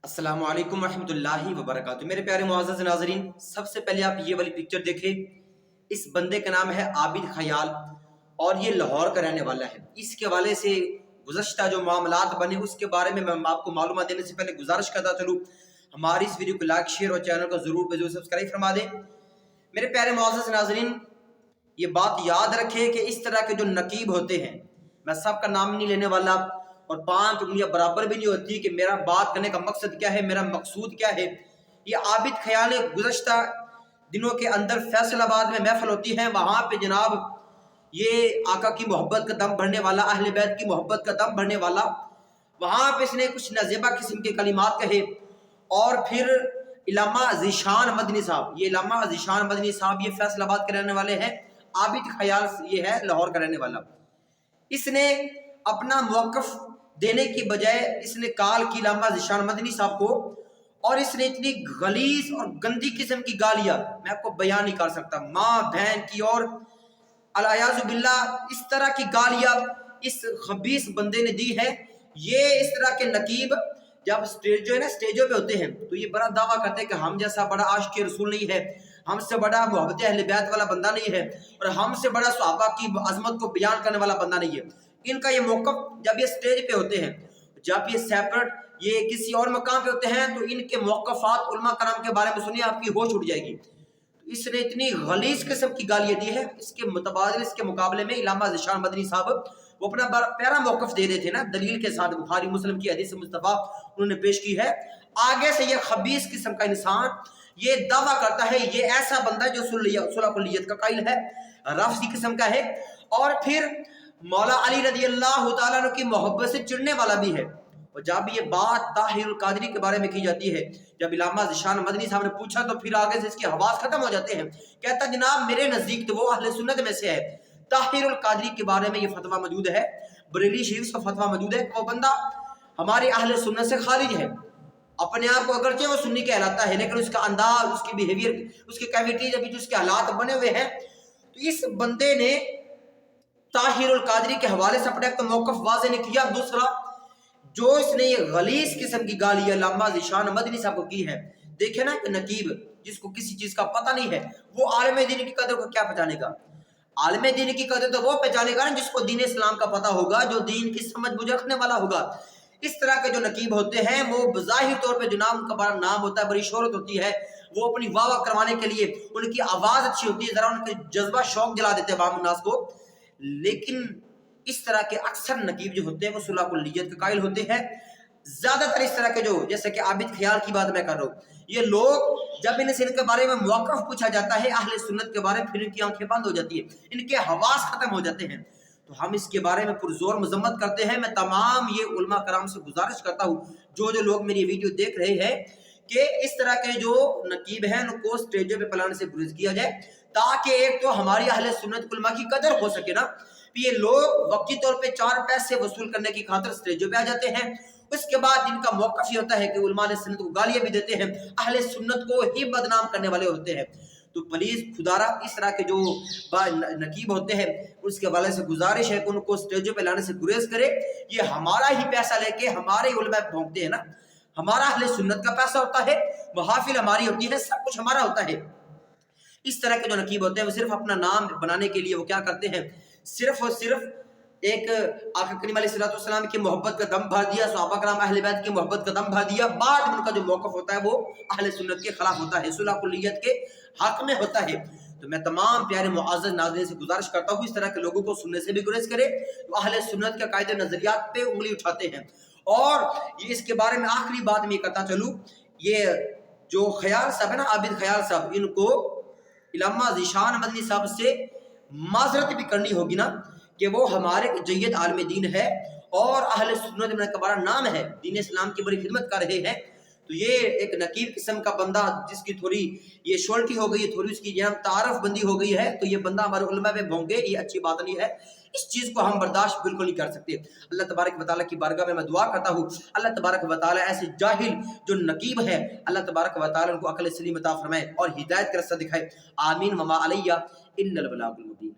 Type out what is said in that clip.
अस्सलाम वालेकुम रहमतुल्लाहि व बरकातुहू। मेरे प्यारे मुअज़्ज़ज़ नाज़रीन, सबसे पहले आप ये वाली पिक्चर देखें। इस बंदे का नाम है आबिद खयाल और ये लाहौर का रहने वाला है। इसके हवाले से गुज़श्ता जो मामलात बने उसके बारे में मैं आपको मालूमात देने से पहले गुजारिश करता चलूँ, हमारी इस वीडियो को लाइक शेयर और चैनल को ज़रूर सब्सक्राइब फरमा दें। मेरे प्यारे मुअज़्ज़ज़ नाज़रीन, ये बात याद रखें कि इस तरह के जो नकीब होते हैं, मैं सबका नाम नहीं लेने वाला और 5 उंगलियां बराबर भी नहीं होती कि मेरा बात करने का मकसद क्या है, मेरा मकसूद क्या है। ये आबिद खयाल गुज़श्ता दिनों के अंदर फैसलाबाद में महफिल होती है, वहाँ पे जनाब ये आका की मोहब्बत का दम भरने वाला, अहले बैत की मोहब्बत का दम भरने वाला, वहाँ पे इसने कुछ नज़ेबा किस्म के कलिमात कहे। और फिर इलामा ज़ीशान मदनी साहब, ये इलामा ज़ीशान मदनी साहब ये फैसलाबाद के रहने वाले हैं। आबिद खयाल ये है लाहौर का रहने वाला। इसने अपना मौक़िफ़ देने की बजाय इसने काल की इलामा ज़ीशान मदनी साहब को, और इसने इतनी गलीज़ और गंदी किस्म की गालियाँ मैं आपको बयान नहीं कर सकता, माँ बहन की और अल-अयाज़ु बिल्लाह इस तरह की गालियाँ इस खबीस बंदे ने दी है। ये इस तरह के नकीब जब स्टेज जो है ना स्टेजों पे होते हैं तो ये बड़ा दावा करते हैं कि हम जैसा बड़ा आशिक़ रसूल नहीं है, हमसे बड़ा मोहब्बत अहले बैत वाला बंदा नहीं है और हमसे बड़ा सहाबा की अज़मत को बयान करने वाला बंदा नहीं है। इनका ये मौक़िफ़ जब ये स्टेज पे होते हैं, जब ये सेपरेट ये किसी और मकाम पे होते हैं तो इनके मौक़िफ़ात उलमा कराम के बारे में सुनिए आपकी होश उड़ जाएगी। तो इसने इतनी गलीज़ किस्म की गालियाँ दी है। इसके मुतबादिल इसके मुकाबले में इलामा ज़ीशान मदनी साहब वो अपना प्यारा मौक़िफ़ दे रहे थे ना, दलील के साथ बुखारी मुस्लिम की हदीस मुस्तफ़ा उन्होंने पेश की है। आगे से ये खबीस किस्म का इंसान ये दावा करता है ये ऐसा बंदा है जो सुलह कुल्लियत का कायल है, रफ़्ज़ी किस्म का है और फिर मौला अली रज़ी अल्लाह तआला अन्हु की मोहब्बत से चिढ़ने वाला भी है। और जब ये बात ताहिरुल कादरी के बारे में की जाती है, जब इलामा ज़ीशान मदनी साहब ने पूछा तो फिर आगे से इसके हवास खत्म हो जाते हैं। कहता जनाब मेरे नज़दीक तो वो अहले सुन्नत में से है। ताहिरुल कादरी के बारे में ये फतवा मौजूद है, बरेली शरीफ का फतवा मौजूद है, वो बंदा हमारे अहले सुन्नत से खारिज है। अपने आप को अगरचे वो सुन्नी कहलाता है लेकिन उसका अंदाज, उसकी बिहेवियर, उसकी कैविटीज अभी जो उसके हालात बने हुए हैं, तो इस बंदे ने ताहिरुल कादरी के हवाले से अपने मौक़िफ़ वाज़ेह नहीं किया। दूसरा जो इसने ये गलीज़ किस्म की गालियाँ इलामा ज़ीशान मदनी साहब को की है, देखे ना कि नकीब जिसको किसी चीज़ का पता नहीं है वो आलिम दीन की कदर को क्या पहचानेगा। आलिम दीन की कदर तो वो पहचानेगा ना जिसको दीन इस्लाम का पता होगा, जो दीन की समझ बुझ रखने वाला होगा। इस तरह के जो नकीब होते हैं वो बज़ाहिर तौर पे जो नाम उनका बड़ा नाम होता है, बड़ी शोहरत होती है, वो अपनी वाह वाह करवाने के लिए उनकी आवाज़ अच्छी होती है, ज़रा उनके जज्बा शौक दिला देते हैं आवाम नास को। लेकिन इस तरह के अक्सर नकीब जो होते हैं वो सुलह कुल्लियत के कायल होते हैं। ज़्यादातर इस तरह के जो जैसे कि आबिद खयाल की बात मैं कर रहा हूँ, ये लोग जब इनसे इनके बारे में मौक़िफ़ पूछा जाता है अहले सुन्नत के बारे में, फिर इनकी आंखें बंद हो जाती है, इनके हवास खत्म हो जाते हैं। तो हम इसके बारे में पुरज़ोर मज़म्मत करते हैं। मैं तमाम ये उलमा कराम से गुजारिश करता हूँ जो लोग मेरी वीडियो देख रहे हैं कि इस तरह के जो नकीब हैं उनको स्टेजों पे पलाने से गुरेज किया जाए, ताकि एक तो हमारी अहले सुन्नत उलमा की कदर हो सके ना। ये लोग वक्ती तौर पे 4 पैसे वसूल करने की खातिर स्टेजों पे आ जाते हैं, उसके बाद इनका मौक़िफ़ ये होता है कि उलमा ने सुन्नत को गालियाँ भी देते हैं, अहले सुन्नत को ही बदनाम करने वाले होते हैं। तो प्लीज़ खुदारा इस तरह के जो नकीब होते हैं उसके हवाले से गुजारिश है कि उनको स्टेजों पे लाने से गुरेज करे। ये हमारा ही पैसा लेके हमारे उलमा भोंकते हैं ना, हमारा अहले सुन्नत का पैसा होता है, महफिल हमारी होती है, सब कुछ हमारा होता है। इस तरह के जो नकीब होते हैं वो सिर्फ अपना नाम बनाने के लिए वो क्या करते हैं, सिर्फ और सिर्फ एक आका करीम अलैहिस्सलाम की मोहब्बत का दम भर दिया, सहाबा कराम अहले बैत की मोहब्बत का दम भर दिया, बाद में उनका जो मौक़िफ़ होता है वो अहले सुन्नत के खिलाफ होता है, सुलह कुल्लियत के हक में होता है। तो मैं तमाम प्यारे मुअज़्ज़ज़ नाज़रीन से गुजारिश करता हूँ इस तरह के लोगों को सुनने से भी गुरेज करे तो अहले सुन्नत के कायदे नज़रियात पे उंगली उठाते हैं। और ये इसके बारे में आखिरी बात मैं कहता चलूँ, ये जो खयाल साहब है ना, आबिद खयाल साहब, इनको इलामा ज़ीशान मदनी साहब से माज़रत भी करनी होगी ना कि वो हमारे जय्यद आलिम दीन है और अहले सुन्नत में का बड़ा नाम है, दीन इस्लाम की बड़ी खिदमत कर रहे हैं। तो ये एक नकीब किस्म का बंदा जिसकी थोड़ी ये शोल्टी हो गई है, थोड़ी उसकी यहाँ तारफ बंदी हो गई है, तो ये बंदा हमारे उलमा में भोंगे, ये अच्छी बात नहीं है। इस चीज़ को हम बर्दाश्त बिल्कुल नहीं कर सकते। अल्लाह तबारक व तआला की बारगाह में मैं दुआ करता हूँ, अल्लाह तबारक व तआला ऐसे जाहिल जो नकीब है अल्लाह तबारक व तआला उनको अक़ल सलीम अता फरमाए और हिदायत का रास्ता दिखाए। आमीन। वमा अलैया इल्लल बलागुल मुबीन।